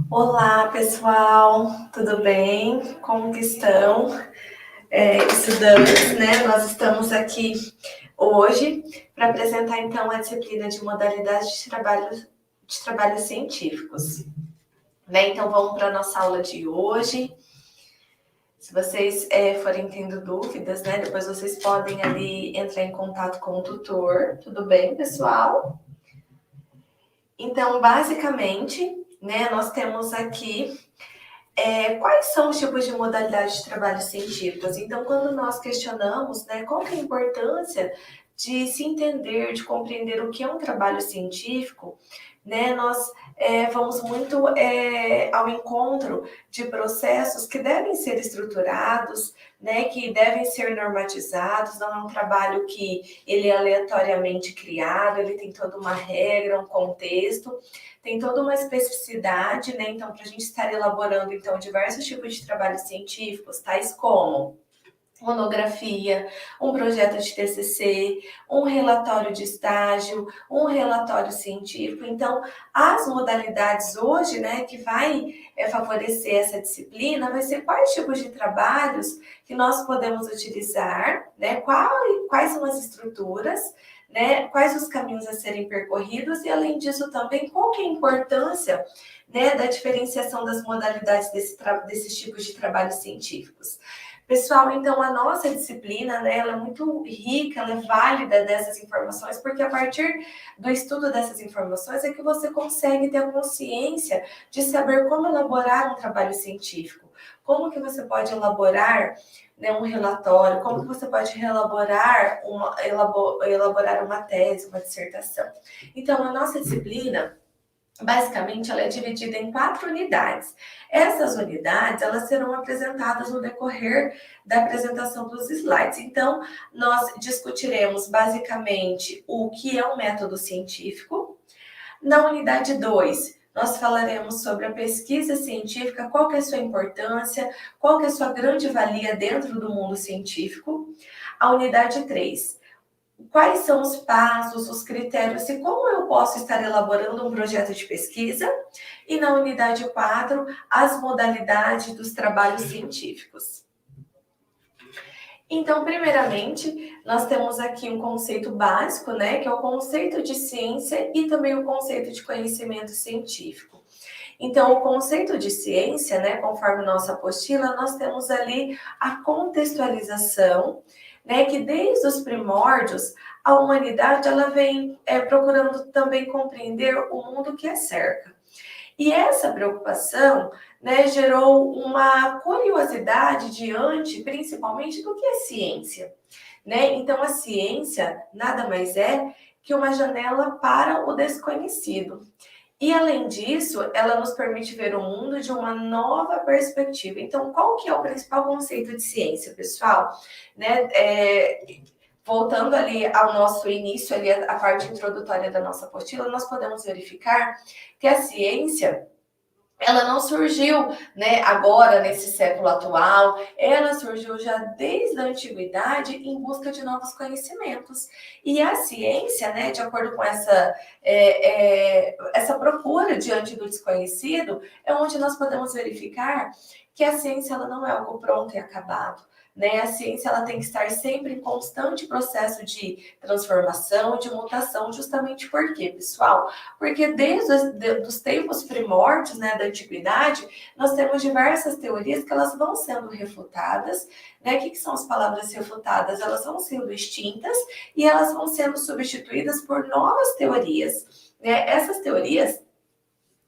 Olá, pessoal, tudo bem? Como que estão? Estudantes, né? Nós estamos aqui hoje para apresentar, então, a disciplina de modalidades de trabalhos científicos. Né? Então, vamos para a nossa aula de hoje. Se vocês forem tendo dúvidas, né? Depois vocês podem ali entrar em contato com o tutor. Tudo bem, pessoal? Então, basicamente, né, nós temos aqui quais são os tipos de modalidades de trabalho científicos? Então, quando nós questionamos, né, qual que é a importância de se entender, de compreender o que é um trabalho científico, né, nós vamos muito ao encontro de processos que devem ser estruturados, né, que devem ser normatizados, não é um trabalho que ele é aleatoriamente criado, ele tem toda uma regra, um contexto, tem toda uma especificidade, né? Então, para a gente estar elaborando então diversos tipos de trabalhos científicos, tais como monografia, um projeto de TCC, um relatório de estágio, um relatório científico. Então, as modalidades hoje, né, que vai favorecer essa disciplina, vai ser quais tipos de trabalhos que nós podemos utilizar, né, quais são as estruturas, né, quais os caminhos a serem percorridos e, além disso, também qual que é a importância, né, da diferenciação das modalidades desses tipos de trabalhos científicos. Pessoal, então a nossa disciplina, né, ela é muito rica, ela é válida dessas informações, porque a partir do estudo dessas informações é que você consegue ter a consciência de saber como elaborar um trabalho científico, como que você pode elaborar, né, um relatório, como que você pode elaborar uma tese, uma dissertação. Então, a nossa disciplina, basicamente, ela é dividida em 4 unidades. Essas unidades, elas serão apresentadas no decorrer da apresentação dos slides. Então, nós discutiremos basicamente o que é um método científico. Na unidade 2, nós falaremos sobre a pesquisa científica, qual que é a sua importância, qual que é a sua grande valia dentro do mundo científico. A unidade 3, quais são os passos, os critérios e como eu posso estar elaborando um projeto de pesquisa? E na unidade 4, as modalidades dos trabalhos científicos. Então, primeiramente, nós temos aqui um conceito básico, né, que é o conceito de ciência e também o conceito de conhecimento científico. Então, o conceito de ciência, né, conforme nossa apostila, nós temos ali a contextualização, né, que desde os primórdios a humanidade ela vem procurando também compreender o mundo que a cerca. E essa preocupação, né, gerou uma curiosidade diante, principalmente, do que é ciência. Né? Então, a ciência nada mais é que uma janela para o desconhecido. E, além disso, ela nos permite ver o mundo de uma nova perspectiva. Então, qual que é o principal conceito de ciência, pessoal? Né? Voltando ali ao nosso início, ali a parte introdutória da nossa apostila, nós podemos verificar que a ciência, ela não surgiu, né, agora nesse século atual, ela surgiu já desde a antiguidade em busca de novos conhecimentos. E a ciência, né, de acordo com essa procura diante do desconhecido, é onde nós podemos verificar que a ciência ela não é algo pronto e acabado. Né? A ciência ela tem que estar sempre em constante processo de transformação, de mutação, justamente por quê, pessoal? Porque desde os tempos primórdios, né, da antiguidade, nós temos diversas teorias que elas vão sendo refutadas, né? O que são as palavras refutadas? Elas vão sendo extintas e elas vão sendo substituídas por novas teorias, né? Essas teorias,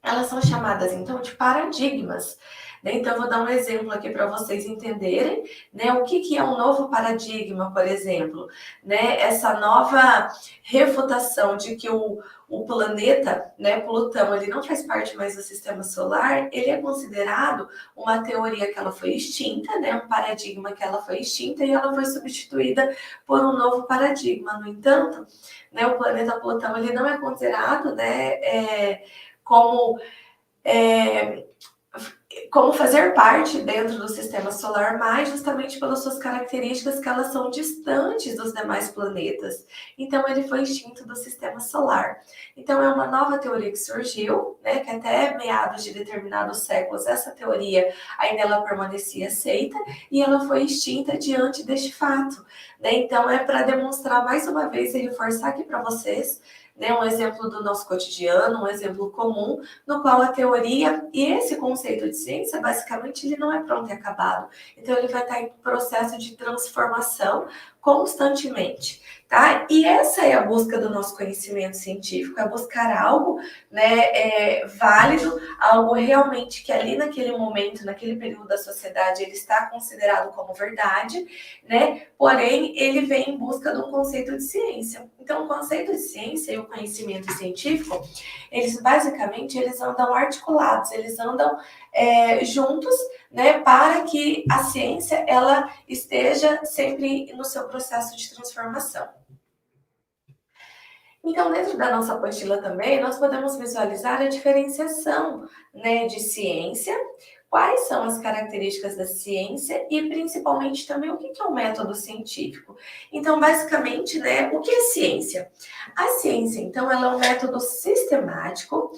elas são chamadas, então, de paradigmas. Né? Então, eu vou dar um exemplo aqui para vocês entenderem, né, o que é um novo paradigma, por exemplo. Né? Essa nova refutação de que o planeta, né, Plutão, ele não faz parte mais do sistema solar, ele é considerado uma teoria que ela foi extinta, né, um paradigma que ela foi extinta e ela foi substituída por um novo paradigma. No entanto, né, o planeta Plutão, ele não é considerado, né, como como fazer parte dentro do sistema solar, mas justamente pelas suas características que elas são distantes dos demais planetas. Então, ele foi extinto do sistema solar. Então, é uma nova teoria que surgiu, né, que até meados de determinados séculos, essa teoria ainda ela permanecia aceita, e ela foi extinta diante deste fato. Né? Então, é para demonstrar mais uma vez e reforçar aqui para vocês, né, um exemplo do nosso cotidiano, um exemplo comum, no qual a teoria e esse conceito de ciência, basicamente, ele não é pronto e acabado. Então, ele vai estar em processo de transformação constantemente, tá? E essa é a busca do nosso conhecimento científico, é buscar algo, né, válido, algo realmente que ali naquele momento, naquele período da sociedade, ele está considerado como verdade, né? Porém, ele vem em busca de um conceito de ciência. Então, o conceito de ciência e o conhecimento científico, eles basicamente eles andam articulados, eles andam juntos, né, para que a ciência ela esteja sempre no seu processo de transformação. Então, dentro da nossa apostila também, nós podemos visualizar a diferenciação, né, de ciência, quais são as características da ciência e, principalmente, também o que é o método científico. Então, basicamente, né, o que é ciência? A ciência, então, ela é um método sistemático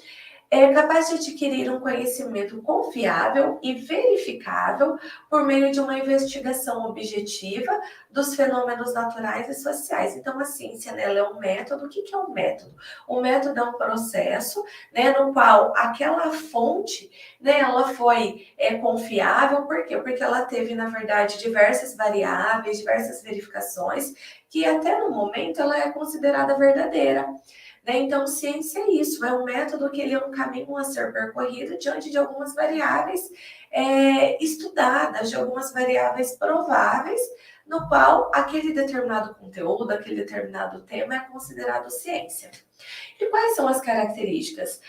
é capaz de adquirir um conhecimento confiável e verificável por meio de uma investigação objetiva dos fenômenos naturais e sociais. Então, a ciência, né, ela é um método. O que é um método? O método é um processo, né, no qual aquela fonte, né, ela foi confiável. Por quê? Porque ela teve, na verdade, diversas variáveis, diversas verificações, que até no momento ela é considerada verdadeira. Né? Então, ciência é isso, é um método que ele é um caminho a ser percorrido diante de algumas variáveis estudadas, de algumas variáveis prováveis, no qual aquele determinado conteúdo, aquele determinado tema é considerado ciência. E quais são as características?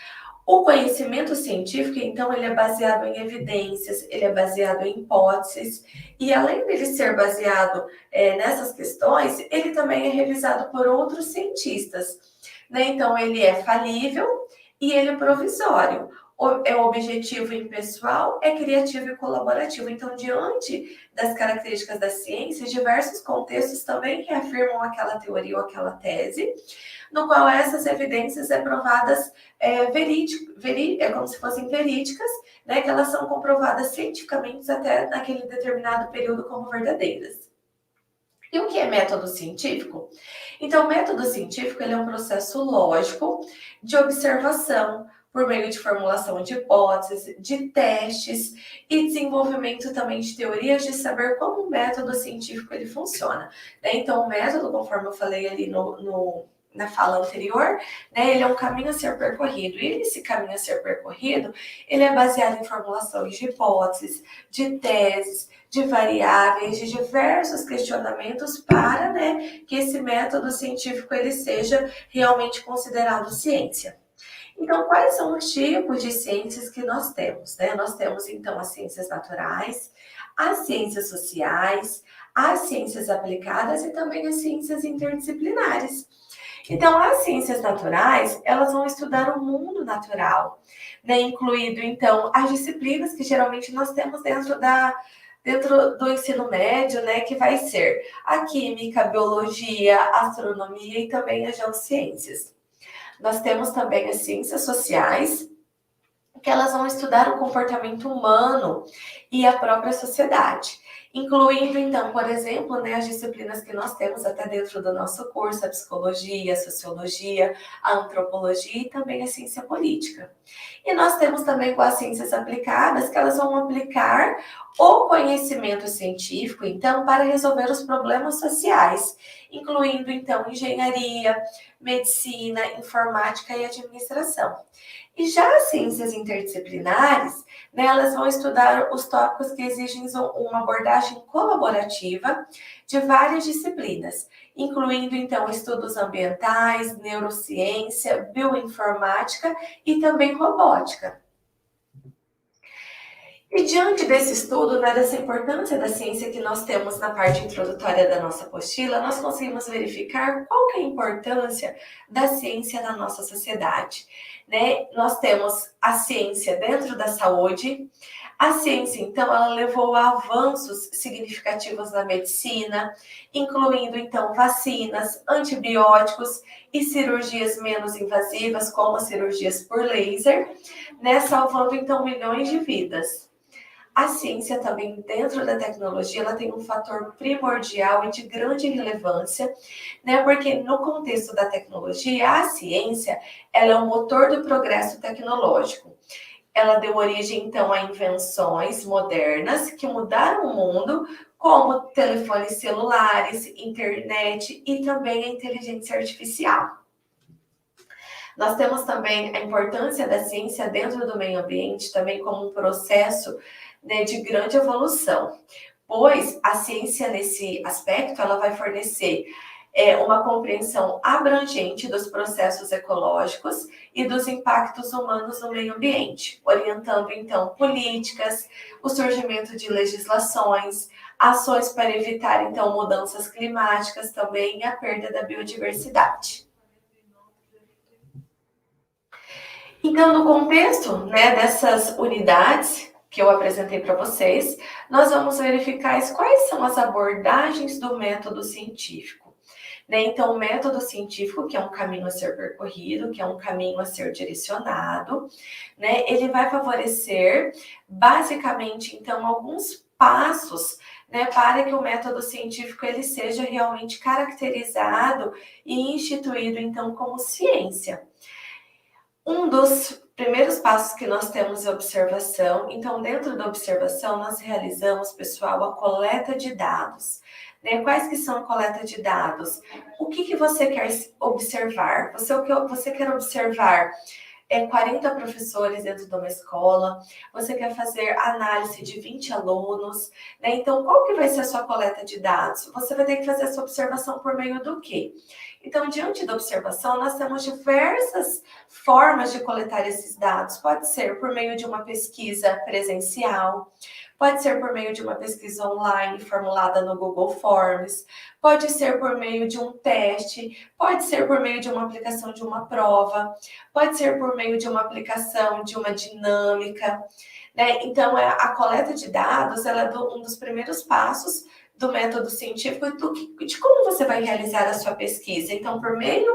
O conhecimento científico, então, ele é baseado em evidências, ele é baseado em hipóteses, e além dele ser baseado nessas questões, ele também é revisado por outros cientistas. Né? Então, ele é falível e ele é provisório. É objetivo e impessoal, é criativo e colaborativo. Então, diante das características da ciência, diversos contextos também reafirmam aquela teoria ou aquela tese, no qual essas evidências é provadas como se fossem verídicas, né, que elas são comprovadas cientificamente até naquele determinado período como verdadeiras. E o que é método científico? Então, o método científico ele é um processo lógico de observação por meio de formulação de hipóteses, de testes e desenvolvimento também de teorias de saber como o método científico ele funciona. Né? Então, o método, conforme eu falei ali na fala anterior, né, ele é um caminho a ser percorrido. E esse caminho a ser percorrido, ele é baseado em formulações de hipóteses, de teses, de variáveis, de diversos questionamentos para, né, que esse método científico ele seja realmente considerado ciência. Então, quais são os tipos de ciências que nós temos? Né? Nós temos, então, as ciências naturais, as ciências sociais, as ciências aplicadas e também as ciências interdisciplinares. Então, as ciências naturais, elas vão estudar o mundo natural, né? Incluído, então, as disciplinas que geralmente nós temos dentro do ensino médio, né, que vai ser a química, a biologia, a astronomia e também as geociências. Nós temos também as ciências sociais, que elas vão estudar o comportamento humano e a própria sociedade, incluindo, então, por exemplo, né, as disciplinas que nós temos até dentro do nosso curso, a psicologia, a sociologia, a antropologia e também a ciência política. E nós temos também com as ciências aplicadas, que elas vão aplicar o conhecimento científico, então, para resolver os problemas sociais, incluindo, então, engenharia, medicina, informática e administração. E já as ciências interdisciplinares, né, elas vão estudar os tópicos que exigem uma abordagem colaborativa de várias disciplinas, incluindo, então, estudos ambientais, neurociência, bioinformática e também robótica. E diante desse estudo, né, dessa importância da ciência que nós temos na parte introdutória da nossa apostila, nós conseguimos verificar qual que é a importância da ciência na nossa sociedade. Né? Nós temos a ciência dentro da saúde. A ciência, então, ela levou a avanços significativos na medicina, incluindo, então, vacinas, antibióticos e cirurgias menos invasivas, como as cirurgias por laser, né, salvando, então, milhões de vidas. A ciência também, dentro da tecnologia, ela tem um fator primordial e de grande relevância, né? Porque no contexto da tecnologia, a ciência, ela é o motor do progresso tecnológico. Ela deu origem, então, a invenções modernas que mudaram o mundo, como telefones celulares, internet e também a inteligência artificial. Nós temos também a importância da ciência dentro do meio ambiente, também como um processo, né, de grande evolução, pois a ciência nesse aspecto ela vai fornecer uma compreensão abrangente dos processos ecológicos e dos impactos humanos no meio ambiente, orientando então políticas, o surgimento de legislações, ações para evitar então mudanças climáticas também e a perda da biodiversidade. Então, no contexto, né, dessas unidades que eu apresentei para vocês, nós vamos verificar quais são as abordagens do método científico. Né? Então, o método científico, que é um caminho a ser percorrido, que é um caminho a ser direcionado, né? Ele vai favorecer, basicamente, então, alguns passos, né, para que o método científico ele seja realmente caracterizado e instituído, então, como ciência. Um dos primeiros passos que nós temos é a observação. Então, dentro da observação, nós realizamos, pessoal, a coleta de dados. Né? Quais que são a coleta de dados? O que você quer observar? Você quer observar 40 professores dentro de uma escola, você quer fazer análise de 20 alunos, né? Então, qual que vai ser a sua coleta de dados? Você vai ter que fazer essa observação por meio do quê? Então, diante da observação, nós temos diversas formas de coletar esses dados. Pode ser por meio de uma pesquisa presencial, pode ser por meio de uma pesquisa online formulada no Google Forms, pode ser por meio de um teste, pode ser por meio de uma aplicação de uma prova, pode ser por meio de uma aplicação de uma dinâmica, né? Então, a coleta de dados ela é um dos primeiros passos do método científico e de como você vai realizar a sua pesquisa. Então, por meio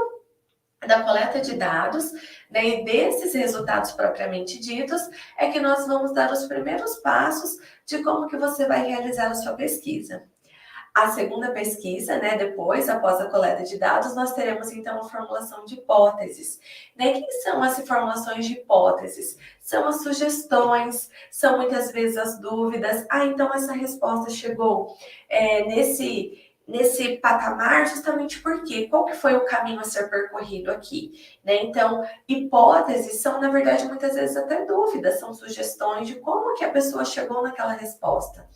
da coleta de dados, né, e desses resultados propriamente ditos, é que nós vamos dar os primeiros passos de como que você vai realizar a sua pesquisa. A segunda pesquisa, né, depois, após a coleta de dados, nós teremos então a formulação de hipóteses. Né? O que são as formulações de hipóteses? São as sugestões, são muitas vezes as dúvidas. Então essa resposta chegou nesse patamar justamente porque qual que foi o caminho a ser percorrido aqui, né? Então, hipóteses são, na verdade, muitas vezes até dúvidas, são sugestões de como que a pessoa chegou naquela resposta.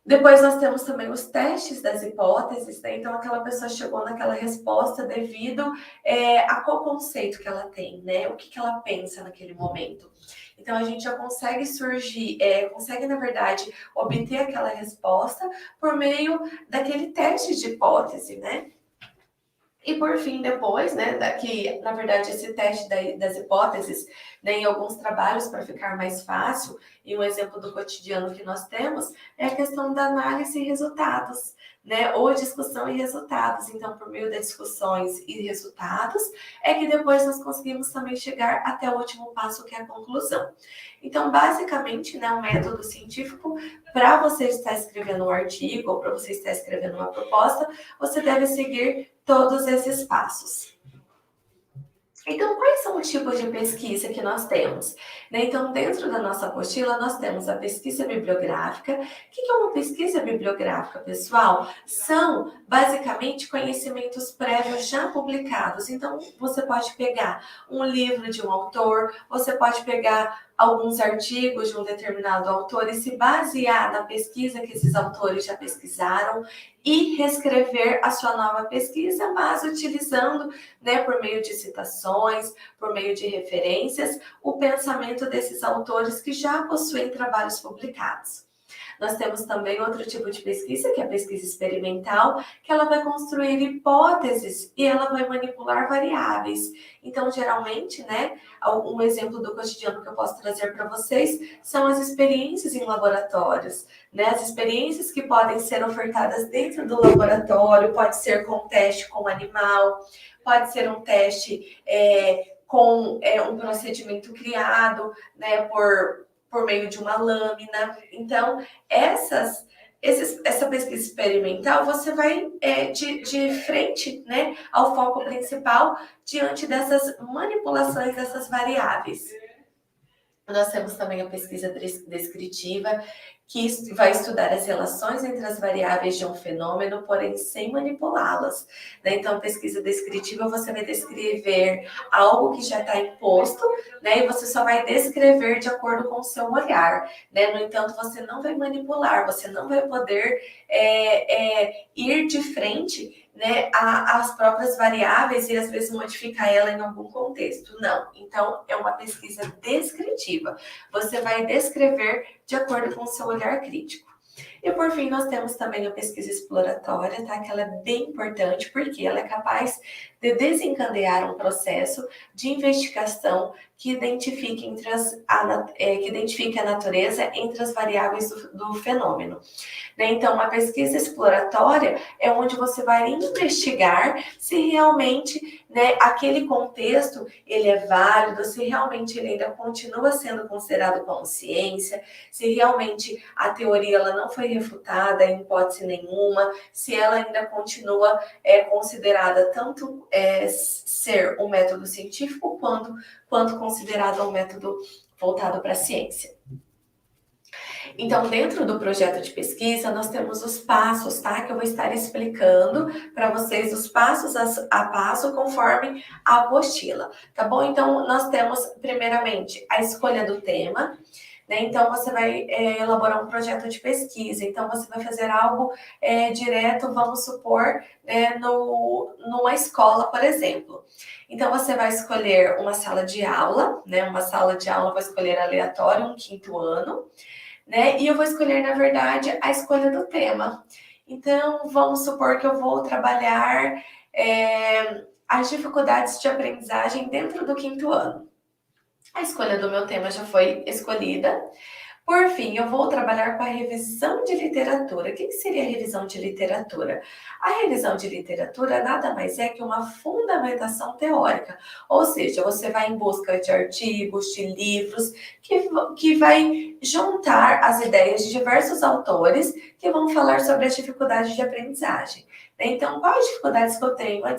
Depois nós temos também os testes das hipóteses, né? Então aquela pessoa chegou naquela resposta devido a qual conceito que ela tem, né? O que ela pensa naquele momento. Então a gente já consegue consegue, na verdade, obter aquela resposta por meio daquele teste de hipótese, né? E por fim, depois, né, que na verdade esse teste das hipóteses, né, em alguns trabalhos para ficar mais fácil, e um exemplo do cotidiano que nós temos é a questão da análise e resultados, né, ou discussão e resultados. Então, por meio das discussões e resultados, é que depois nós conseguimos também chegar até o último passo, que é a conclusão. Então, basicamente, né, um método científico, para você estar escrevendo um artigo ou para você estar escrevendo uma proposta, você deve seguir todos esses passos. Então, quais são os tipos de pesquisa que nós temos? Então, dentro da nossa apostila, nós temos a pesquisa bibliográfica. O que é uma pesquisa bibliográfica, pessoal? São, basicamente, conhecimentos prévios já publicados. Então, você pode pegar um livro de um autor, você pode pegar alguns artigos de um determinado autor e se basear na pesquisa que esses autores já pesquisaram e reescrever a sua nova pesquisa, mas utilizando, né, por meio de citações, por meio de referências, o pensamento desses autores que já possuem trabalhos publicados. Nós temos também outro tipo de pesquisa, que é a pesquisa experimental, que ela vai construir hipóteses e ela vai manipular variáveis. Então, geralmente, né, um exemplo do cotidiano que eu posso trazer para vocês são as experiências em laboratórios, né? As experiências que podem ser ofertadas dentro do laboratório, pode ser com teste com animal, pode ser um teste com um procedimento criado, né, por meio de uma lâmina. Então, essa pesquisa experimental, você vai de frente, né, ao foco principal diante dessas manipulações dessas variáveis. Nós temos também a pesquisa descritiva, que vai estudar as relações entre as variáveis de um fenômeno, porém sem manipulá-las. Né? Então, pesquisa descritiva, você vai descrever algo que já está imposto, né? E você só vai descrever de acordo com o seu olhar. Né? No entanto, você não vai manipular, você não vai poder ir de frente, né, as próprias variáveis e às vezes modificar ela em algum contexto. Não. Então, é uma pesquisa descritiva. Você vai descrever de acordo com o seu olhar crítico. E por fim, nós temos também a pesquisa exploratória, tá? Que ela é bem importante porque ela é capaz de desencadear um processo de investigação que identifique, que identifique a natureza entre as variáveis do fenômeno. Né? Então, uma pesquisa exploratória é onde você vai investigar se realmente, né, aquele contexto ele é válido, se realmente ele ainda continua sendo considerado como ciência, se realmente a teoria ela não foi refutada em hipótese nenhuma, se ela ainda continua considerada tanto ser um método científico quanto considerada um método voltado para a ciência. Então, dentro do projeto de pesquisa, nós temos os passos, tá? Que eu vou estar explicando para vocês os passos a passo conforme a apostila, tá bom? Então, nós temos, primeiramente, a escolha do tema, né? Então, você vai elaborar um projeto de pesquisa. Então, você vai fazer algo direto, vamos supor, numa escola, por exemplo. Então, você vai escolher uma sala de aula, né? Uma sala de aula, vou escolher aleatório, um 5º ano, né? E eu vou escolher, na verdade, a escolha do tema. Então, vamos supor que eu vou trabalhar as dificuldades de aprendizagem dentro do 5º ano. A escolha do meu tema já foi escolhida. Por fim, eu vou trabalhar com a revisão de literatura. O que seria a revisão de literatura? A revisão de literatura nada mais é que uma fundamentação teórica, ou seja, você vai em busca de artigos, de livros, que vai juntar as ideias de diversos autores que vão falar sobre as dificuldades de aprendizagem. Então, quais dificuldades que eu tenho? A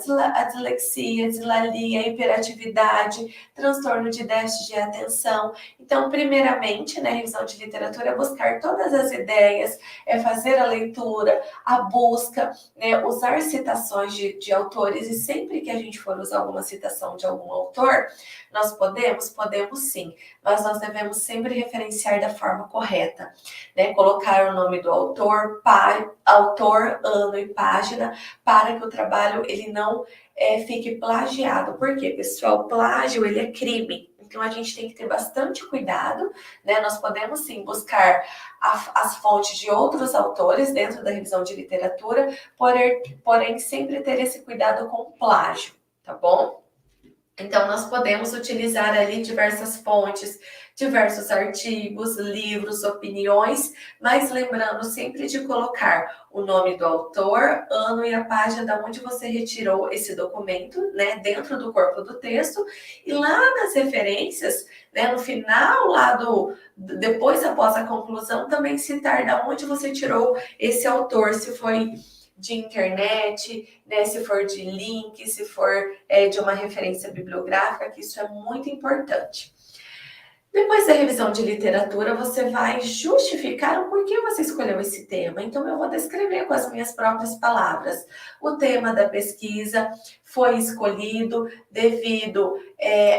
dislexia, a dislalia, a hiperatividade, transtorno de déficit de atenção. Então, primeiramente, né, revisão de literatura é buscar todas as ideias, é fazer a leitura, a busca, né, usar citações de autores, e sempre que a gente for usar alguma citação de algum autor, nós podemos sim, mas nós devemos sempre referenciar da forma correta, né, colocar o nome do autor, ano e página, para que o trabalho ele não fique plagiado. Por quê, pessoal? Plágio, ele é crime. Então, a gente tem que ter bastante cuidado, né? Nós podemos, sim, buscar as fontes de outros autores dentro da revisão de literatura, porém sempre ter esse cuidado com o plágio, tá bom? Então, nós podemos utilizar ali diversas fontes, diversos artigos, livros, opiniões, mas lembrando sempre de colocar o nome do autor, ano e a página da onde você retirou esse documento, né, dentro do corpo do texto, e lá nas referências, né, no final, depois após a conclusão, também citar da onde você tirou esse autor, se foi de internet, né, se for de link, se for de uma referência bibliográfica, que isso é muito importante. Depois da revisão de literatura, você vai justificar o porquê você escolheu esse tema. Então, eu vou descrever com as minhas próprias palavras. O tema da pesquisa foi escolhido devido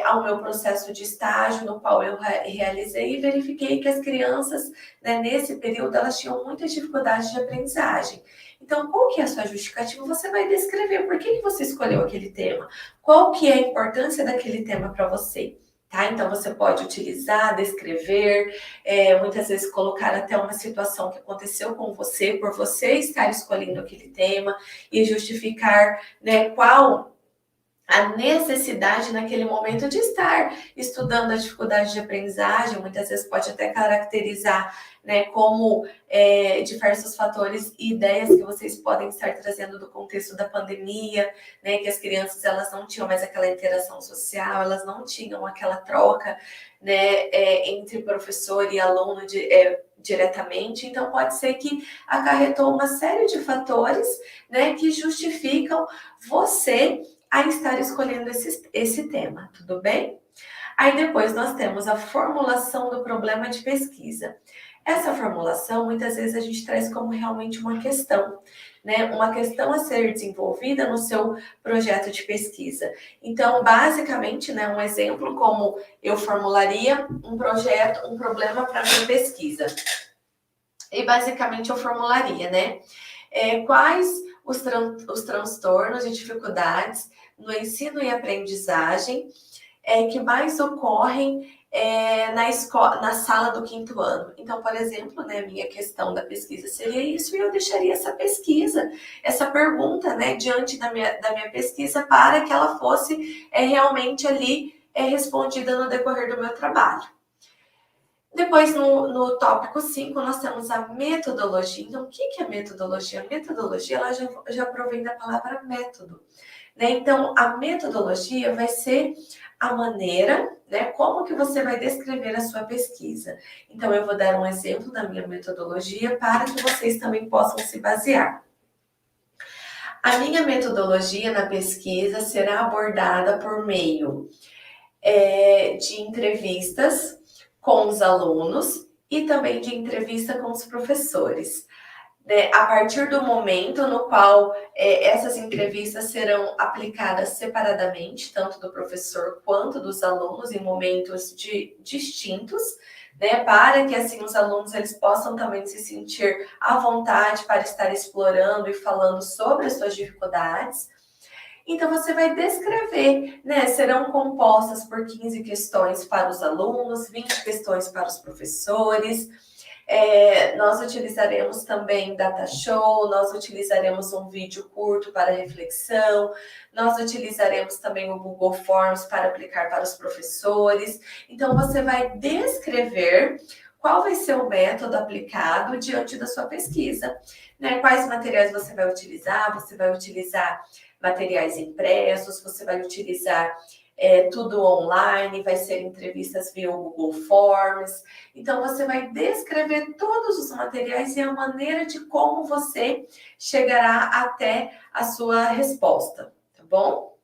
ao meu processo de estágio, no qual eu realizei e verifiquei que as crianças, né, nesse período, elas tinham muita dificuldade de aprendizagem. Então, qual que é a sua justificativa? Você vai descrever por que você escolheu aquele tema. Qual que é a importância daquele tema para você. Tá? Então, você pode utilizar, descrever, muitas vezes colocar até uma situação que aconteceu com você, por você estar escolhendo aquele tema, e justificar, né, qual a necessidade naquele momento de estar estudando a dificuldade de aprendizagem. Muitas vezes pode até caracterizar, né, como diversos fatores e ideias que vocês podem estar trazendo do contexto da pandemia, né, que as crianças elas não tinham mais aquela interação social, elas não tinham aquela troca, né, entre professor e aluno diretamente. Então pode ser que acarretou uma série de fatores, né, que justificam você a estar escolhendo esse tema, tudo bem? Aí depois nós temos a formulação do problema de pesquisa. Essa formulação, muitas vezes a gente traz como realmente uma questão, né? Uma questão a ser desenvolvida no seu projeto de pesquisa. Então, basicamente, né, um exemplo como eu formularia um projeto, um problema para minha pesquisa. E basicamente eu formularia, né? Quais os transtornos e dificuldades no ensino e aprendizagem que mais ocorrem na sala do 5º ano. Então, por exemplo, né, minha questão da pesquisa seria isso, e eu deixaria essa pesquisa, essa pergunta, né, diante da minha pesquisa, para que ela fosse realmente ali respondida no decorrer do meu trabalho. Depois, no tópico 5, nós temos a metodologia. Então, o que é metodologia? A metodologia ela já provém da palavra método, né? Então, a metodologia vai ser a maneira, né, como que você vai descrever a sua pesquisa. Então, eu vou dar um exemplo da minha metodologia para que vocês também possam se basear. A minha metodologia na pesquisa será abordada por meio de entrevistas com os alunos e também de entrevista com os professores. Né? A partir do momento no qual essas entrevistas serão aplicadas separadamente, tanto do professor quanto dos alunos, em momentos distintos, né? Para que assim os alunos eles possam também se sentir à vontade para estar explorando e falando sobre as suas dificuldades. Então, você vai descrever, né? Serão compostas por 15 questões para os alunos, 20 questões para os professores. Nós utilizaremos também data show, nós utilizaremos um vídeo curto para reflexão, nós utilizaremos também o Google Forms para aplicar para os professores. Então, você vai descrever qual vai ser o método aplicado diante da sua pesquisa, né? Quais materiais você vai utilizar materiais impressos, você vai utilizar tudo online, vai ser entrevistas via Google Forms. Então, você vai descrever todos os materiais e a maneira de como você chegará até a sua resposta, tá bom?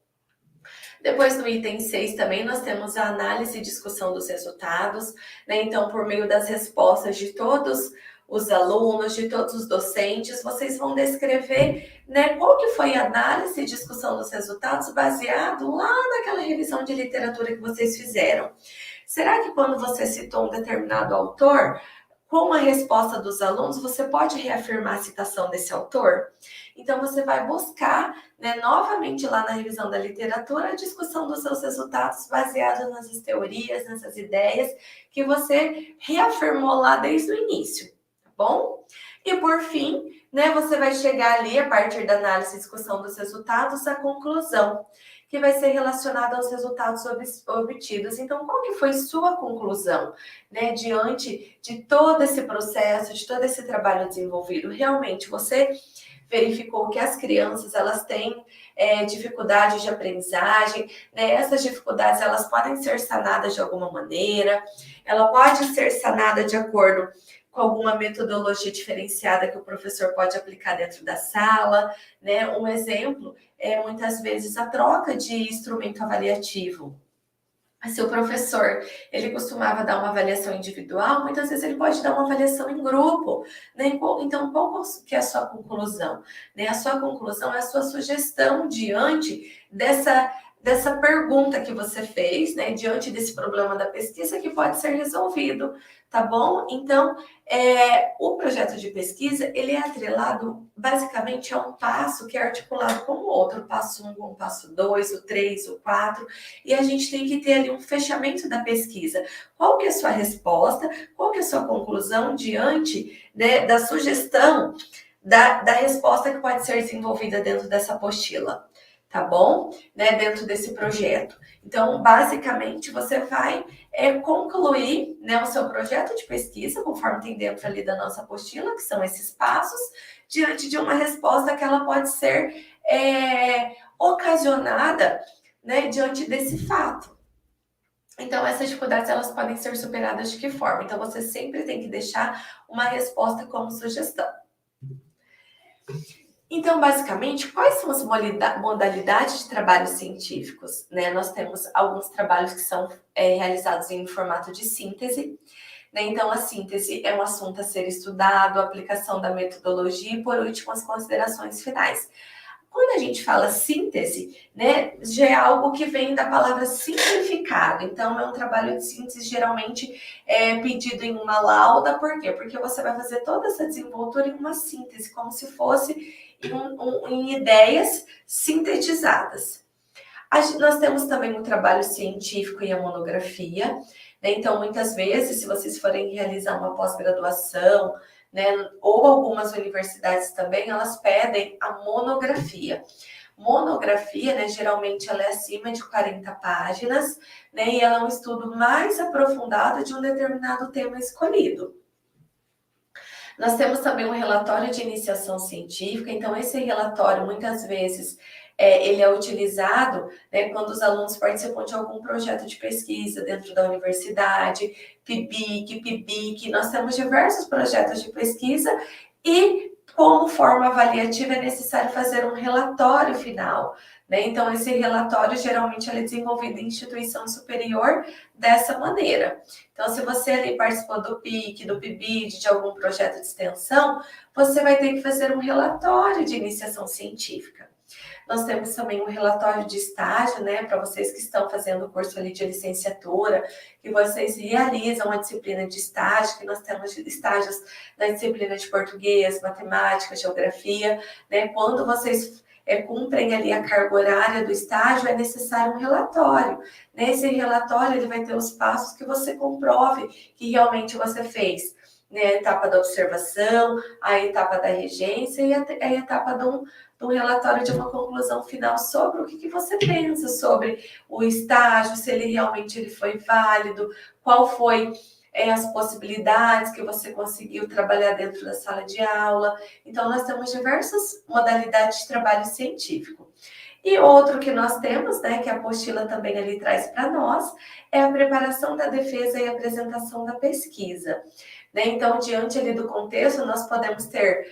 Depois, no item 6 também, nós temos a análise e discussão dos resultados, né? Então, por meio das respostas de todos os alunos, de todos os docentes, vocês vão descrever, né, qual que foi a análise e discussão dos resultados baseado lá naquela revisão de literatura que vocês fizeram. Será que quando você citou um determinado autor, com a resposta dos alunos, você pode reafirmar a citação desse autor? Então, você vai buscar, né, novamente lá na revisão da literatura, a discussão dos seus resultados baseados nessas teorias, nessas ideias que você reafirmou lá desde o início, tá bom? E por fim, né, você vai chegar ali, a partir da análise e discussão dos resultados, à conclusão, que vai ser relacionada aos resultados obtidos. Então, qual que foi sua conclusão, né, diante de todo esse processo, de todo esse trabalho desenvolvido? Realmente, você verificou que as crianças, elas têm dificuldades de aprendizagem, né? Essas dificuldades, elas podem ser sanadas de alguma maneira, ela pode ser sanada de acordo com alguma metodologia diferenciada que o professor pode aplicar dentro da sala, né? Um exemplo é, muitas vezes, a troca de instrumento avaliativo. Se o professor, ele costumava dar uma avaliação individual, muitas vezes ele pode dar uma avaliação em grupo, né? Então, qual que é a sua conclusão? Né? A sua conclusão é a sua sugestão diante dessa pergunta que você fez, né? Diante desse problema da pesquisa que pode ser resolvido, tá bom? Então, o projeto de pesquisa, ele é atrelado basicamente a um passo que é articulado com o outro, o passo 1, o passo 2, o 3, o 4, e a gente tem que ter ali um fechamento da pesquisa. Qual que é a sua resposta? Qual que é a sua conclusão diante, né, da sugestão da resposta que pode ser desenvolvida dentro dessa apostila? Tá bom? Né, dentro desse projeto. Então, basicamente, você vai concluir, né, o seu projeto de pesquisa, conforme tem dentro ali da nossa apostila, que são esses passos, diante de uma resposta que ela pode ser ocasionada, né, diante desse fato. Então, essas dificuldades, elas podem ser superadas de que forma? Então, você sempre tem que deixar uma resposta como sugestão. Então, basicamente, quais são as modalidades de trabalhos científicos? Né? Nós temos alguns trabalhos que são realizados em formato de síntese. Né? Então, a síntese é um assunto a ser estudado, a aplicação da metodologia e, por último, as considerações finais. Quando a gente fala síntese, né, já é algo que vem da palavra simplificado. Então, é um trabalho de síntese geralmente pedido em uma lauda. Por quê? Porque você vai fazer toda essa desenvoltura em uma síntese, como se fosse em ideias sintetizadas. Nós temos também o trabalho científico e a monografia. Né? Então, muitas vezes, se vocês forem realizar uma pós-graduação, né, ou algumas universidades também, elas pedem a monografia. Monografia, né, geralmente ela é acima de 40 páginas, né, e ela é um estudo mais aprofundado de um determinado tema escolhido. Nós temos também um relatório de iniciação científica. Então, esse relatório, muitas vezes, ele é utilizado, né, quando os alunos participam de algum projeto de pesquisa dentro da universidade, PIBIC, PIBIC. Nós temos diversos projetos de pesquisa e, como forma avaliativa, é necessário fazer um relatório final. Né? Então, esse relatório, geralmente, ele é desenvolvido em instituição superior dessa maneira. Então, se você ali participou do PIC, do PIBID, de algum projeto de extensão, você vai ter que fazer um relatório de iniciação científica. Nós temos também um relatório de estágio, né, para vocês que estão fazendo o curso ali de licenciatura, que vocês realizam a disciplina de estágio, que nós temos estágios na disciplina de português, matemática, geografia, né, quando vocês cumprem ali a carga horária do estágio, é necessário um relatório. Nesse relatório, ele vai ter os passos que você comprove que realmente você fez. Né, a etapa da observação, a etapa da regência e a etapa do relatório de uma conclusão final sobre o que você pensa sobre o estágio, se ele foi válido, qual foi as possibilidades que você conseguiu trabalhar dentro da sala de aula. Então, nós temos diversas modalidades de trabalho científico. E outro que nós temos, né, que a apostila também ali traz para nós, é a preparação da defesa e apresentação da pesquisa. Né? Então, diante ali do contexto, nós podemos ter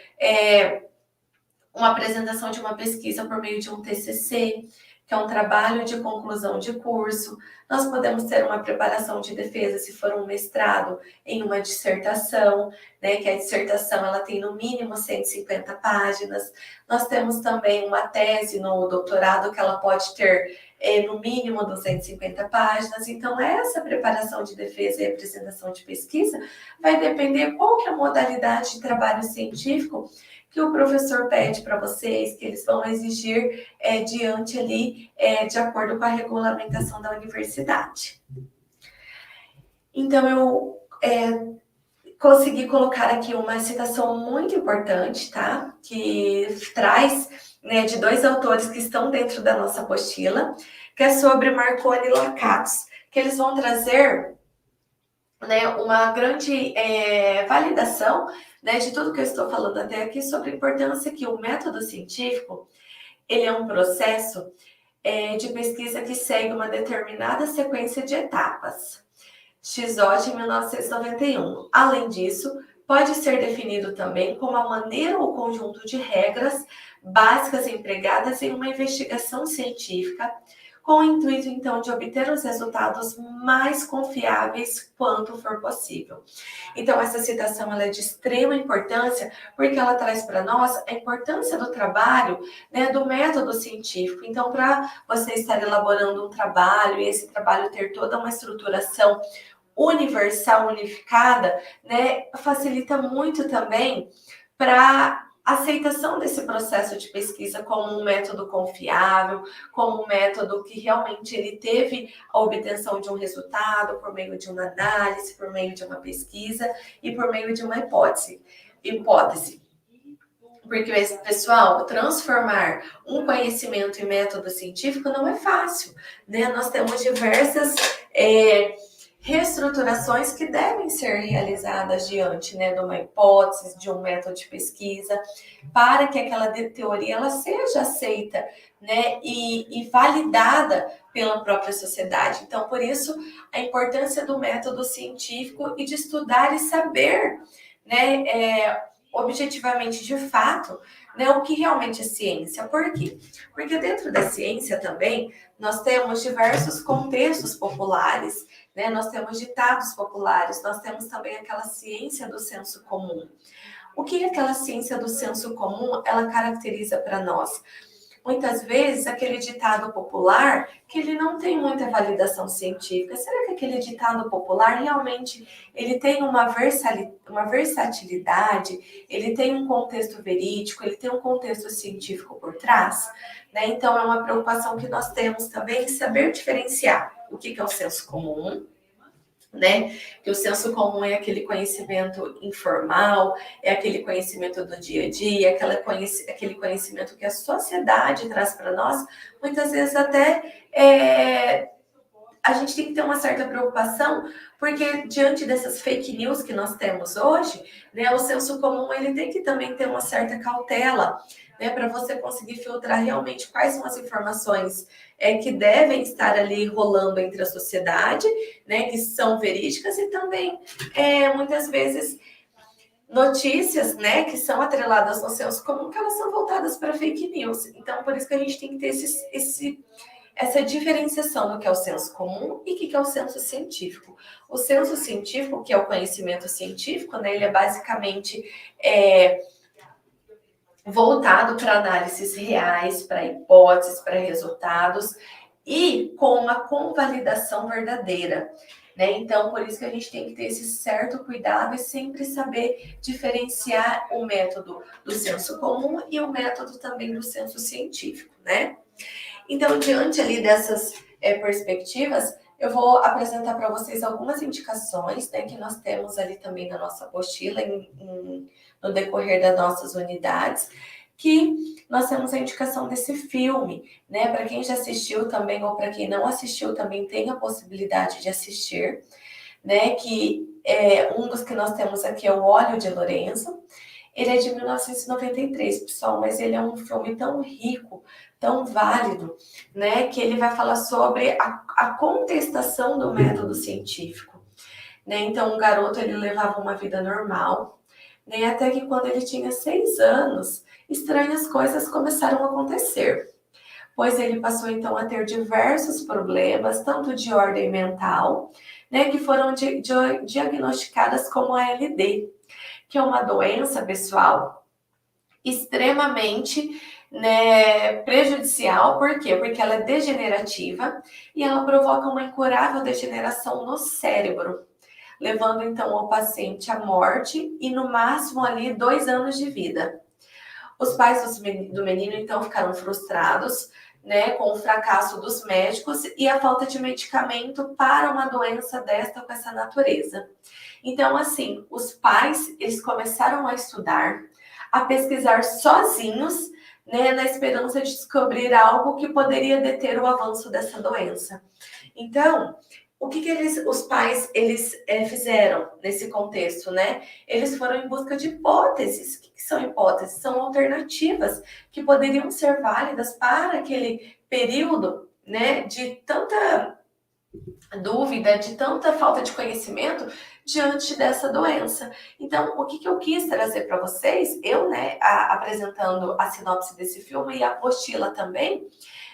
uma apresentação de uma pesquisa por meio de um TCC, que é um trabalho de conclusão de curso. Nós podemos ter uma preparação de defesa, se for um mestrado, em uma dissertação, né, que a dissertação ela tem no mínimo 150 páginas. Nós temos também uma tese no doutorado, que ela pode ter no mínimo 250 páginas. Então, essa preparação de defesa e apresentação de pesquisa vai depender qual que é a modalidade de trabalho científico que o professor pede para vocês, que eles vão exigir diante ali, de acordo com a regulamentação da universidade. Então, eu consegui colocar aqui uma citação muito importante, tá? Que traz, né, de dois autores que estão dentro da nossa apostila, que é sobre Marconi e Lakats, que eles vão trazer, né, uma grande validação, né, de tudo que eu estou falando até aqui, sobre a importância que o método científico, ele é um processo de pesquisa que segue uma determinada sequência de etapas. Xot, 1991. Além disso, pode ser definido também como a maneira ou conjunto de regras básicas empregadas em uma investigação científica, com o intuito, então, de obter os resultados mais confiáveis quanto for possível. Então, essa citação ela é de extrema importância, porque ela traz para nós a importância do trabalho, né, do método científico. Então, para você estar elaborando um trabalho e esse trabalho ter toda uma estruturação universal, unificada, né, facilita muito também para aceitação desse processo de pesquisa como um método confiável, como um método que realmente ele teve a obtenção de um resultado por meio de uma análise, por meio de uma pesquisa e por meio de uma hipótese. Porque, pessoal, transformar um conhecimento em método científico não é fácil, né? Nós temos diversas reestruturações que devem ser realizadas diante, né, de uma hipótese, de um método de pesquisa, para que aquela teoria ela seja aceita, né, e validada pela própria sociedade. Então, por isso, a importância do método científico e de estudar e saber, né, objetivamente, de fato, né, o que realmente é ciência. Por quê? Porque dentro da ciência também nós temos diversos contextos populares, né? Nós temos ditados populares, nós temos também aquela ciência do senso comum. O que aquela ciência do senso comum ela caracteriza para nós? Muitas vezes aquele ditado popular que ele não tem muita validação científica. Será que aquele ditado popular realmente ele tem uma versatilidade, ele tem um contexto verídico, ele tem um contexto científico por trás? Né? Então é uma preocupação que nós temos também em saber diferenciar o que é o senso comum, né? Que o senso comum é aquele conhecimento informal, é aquele conhecimento do dia a dia, aquele conhecimento que a sociedade traz para nós, muitas vezes até a gente tem que ter uma certa preocupação, porque diante dessas fake news que nós temos hoje, né, o senso comum ele tem que também ter uma certa cautela, né, para você conseguir filtrar realmente quais são as informações que devem estar ali rolando entre a sociedade, né, que são verídicas e também muitas vezes notícias, né, que são atreladas no senso comum, que elas são voltadas para fake news. Então, por isso que a gente tem que ter essa diferenciação do que é o senso comum e o que é o senso científico. O senso científico, que é o conhecimento científico, né, ele é basicamente voltado para análises reais, para hipóteses, para resultados e com uma convalidação verdadeira. Né? Então, por isso que a gente tem que ter esse certo cuidado e sempre saber diferenciar o método do senso comum e o método também do senso científico, né? Então, diante ali dessas perspectivas, eu vou apresentar para vocês algumas indicações, né, que nós temos ali também na nossa apostila, no decorrer das nossas unidades, que nós temos a indicação desse filme, né, para quem já assistiu também ou para quem não assistiu também tem a possibilidade de assistir, né, que um dos que nós temos aqui é o Óleo de Lorenzo. Ele é de 1993, pessoal, mas ele é um filme tão rico, tão válido, né, que ele vai falar sobre a contestação do método científico, né? Então, o garoto, ele levava uma vida normal, né, até que quando ele tinha 6 anos, estranhas coisas começaram a acontecer, pois ele passou, então, a ter diversos problemas, tanto de ordem mental, né, que foram diagnosticadas como ALD, que é uma doença, pessoal, extremamente, né, prejudicial. Por quê? Porque ela é degenerativa e ela provoca uma incurável degeneração no cérebro, levando então o paciente à morte e no máximo ali 2 anos de vida. Os pais do menino então ficaram frustrados, né, com o fracasso dos médicos e a falta de medicamento para uma doença desta com essa natureza. Então, assim, os pais, eles começaram a estudar, a pesquisar sozinhos, né, na esperança de descobrir algo que poderia deter o avanço dessa doença. Então, o que os pais fizeram nesse contexto, né? Eles foram em busca de hipóteses. O que são hipóteses? São alternativas que poderiam ser válidas para aquele período, né, de tanta dúvida, de tanta falta de conhecimento diante dessa doença. Então, o que eu quis trazer para vocês, eu, apresentando a sinopse desse filme e a apostila também,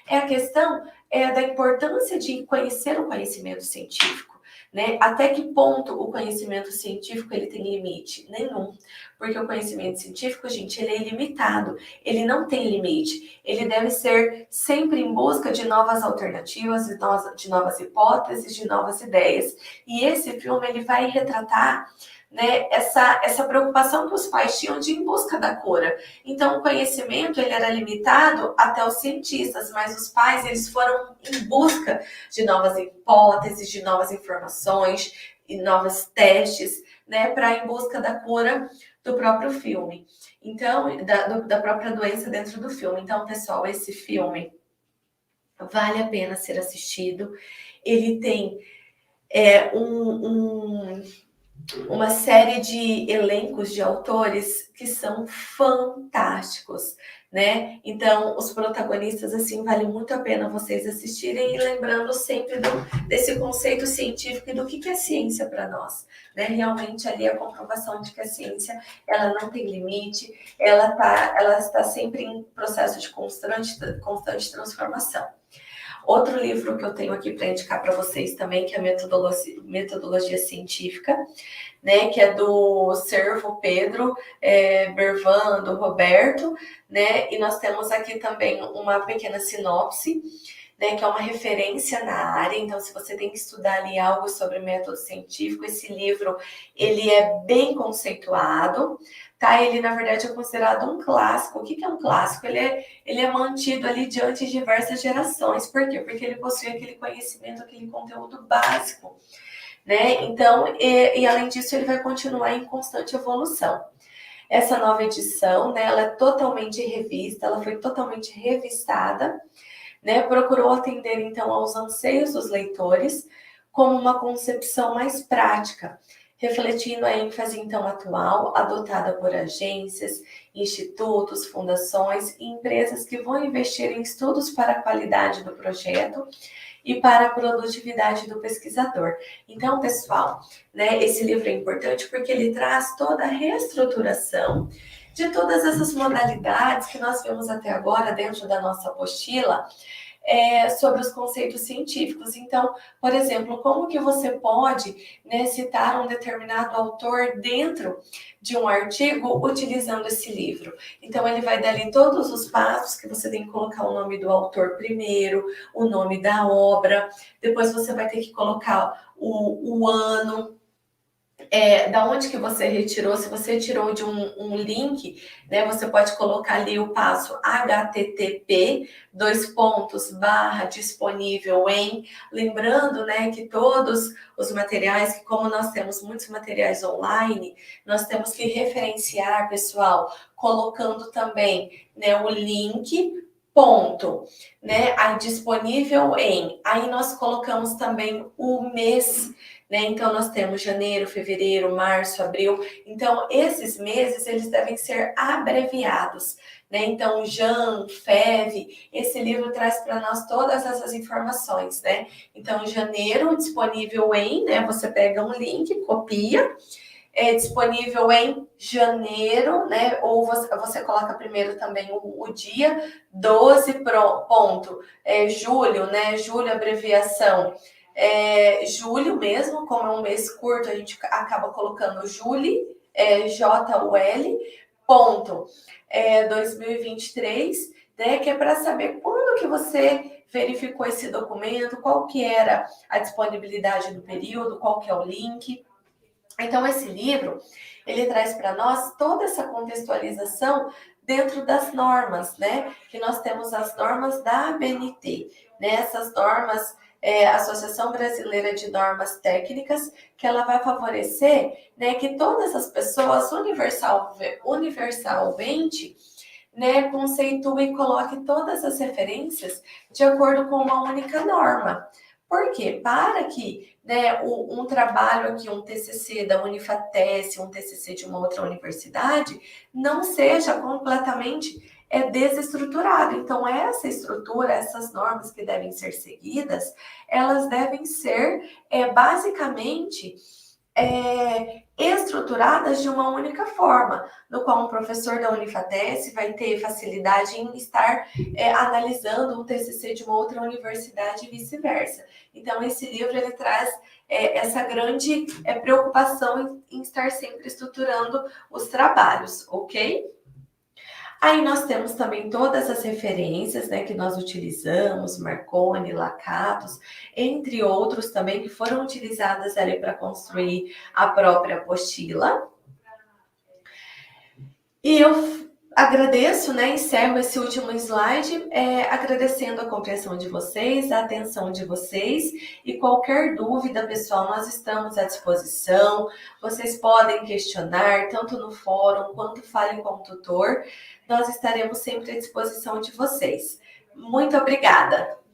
é a questão da importância de conhecer o conhecimento científico, né? Até que ponto o conhecimento científico ele tem limite? Nenhum. Porque o conhecimento científico, gente, ele é ilimitado, ele não tem limite. Ele deve ser sempre em busca de novas alternativas, de novas hipóteses, de novas ideias. E esse filme, ele vai retratar, né, essa preocupação que os pais tinham de ir em busca da cura. Então, o conhecimento ele era limitado até os cientistas, mas os pais eles foram em busca de novas hipóteses, de novas informações e novos testes, né, para em busca da cura do próprio filme. Então, da própria doença dentro do filme. Então, pessoal, esse filme vale a pena ser assistido. Ele tem uma série de elencos de autores que são fantásticos, né? Então, os protagonistas, assim, vale muito a pena vocês assistirem e lembrando sempre desse conceito científico e do que é ciência para nós, né? Realmente ali a comprovação de que a ciência, ela não tem limite, ela está sempre em processo de constante transformação. Outro livro que eu tenho aqui para indicar para vocês também, que é a metodologia científica, né, que é do Servo Pedro Bervan, do Roberto, né, e nós temos aqui também uma pequena sinopse, né, que é uma referência na área. Então, se você tem que estudar ali algo sobre método científico, esse livro, ele é bem conceituado, tá? Ele, na verdade, é considerado um clássico. O que é um clássico? Ele é mantido ali diante de diversas gerações. Por quê? Porque ele possui aquele conhecimento, aquele conteúdo básico, né? Então, e além disso, ele vai continuar em constante evolução. Essa nova edição, né, ela é totalmente revista, ela foi totalmente revistada, né? Procurou atender, então, aos anseios dos leitores como uma concepção mais prática, refletindo a ênfase, então, atual, adotada por agências, institutos, fundações e empresas que vão investir em estudos para a qualidade do projeto e para a produtividade do pesquisador. Então, pessoal, né, esse livro é importante porque ele traz toda a reestruturação de todas essas modalidades que nós vemos até agora dentro da nossa apostila, sobre os conceitos científicos. Então, por exemplo, como que você pode, né, citar um determinado autor dentro de um artigo utilizando esse livro? Então, ele vai dar ali todos os passos que você tem que colocar o nome do autor primeiro, o nome da obra, depois você vai ter que colocar o ano, da onde que você retirou. Se você tirou de um link, né, você pode colocar ali o passo http /disponível em, lembrando, né, que todos os materiais, que como nós temos muitos materiais online, nós temos que referenciar, pessoal, colocando também, né, o link ponto, né, aí disponível em, aí nós colocamos também o mês, né? Então, nós temos janeiro, fevereiro, março, abril. Então, esses meses, eles devem ser abreviados, né? Então, Jan, Fev, esse livro traz para nós todas essas informações, né? Então, janeiro, disponível em, né? Você pega um link, copia, é disponível em janeiro, né? Ou você coloca primeiro também o dia, 12 ponto, julho, né? Julho, abreviação. Julho mesmo, como é um mês curto, a gente acaba colocando Julie, JUL, ponto, 2023, né, que é para saber quando que você verificou esse documento, qual que era a disponibilidade do período, qual que é o link. Então, esse livro, ele traz para nós toda essa contextualização dentro das normas, né, que nós temos as normas da ABNT, né, essas normas, Associação Brasileira de Normas Técnicas, que ela vai favorecer, né, que todas as pessoas universalmente, né, conceitue e coloque todas as referências de acordo com uma única norma. Por quê? Para que, né, um trabalho aqui, um TCC da Unifatesc, um TCC de uma outra universidade, não seja completamente desestruturado. Então, essa estrutura, essas normas que devem ser seguidas, elas devem ser basicamente estruturadas de uma única forma, no qual um professor da Unifatesc vai ter facilidade em estar analisando um TCC de uma outra universidade e vice-versa. Então, esse livro ele traz essa grande preocupação em estar sempre estruturando os trabalhos, ok? Aí nós temos também todas as referências, né, que nós utilizamos, Marconi, Lakatos, entre outros também que foram utilizadas ali para construir a própria apostila. E eu agradeço, né, encerro esse último slide, agradecendo a compreensão de vocês, a atenção de vocês, e qualquer dúvida, pessoal, nós estamos à disposição, vocês podem questionar, tanto no fórum, quanto falem com o tutor, nós estaremos sempre à disposição de vocês. Muito obrigada!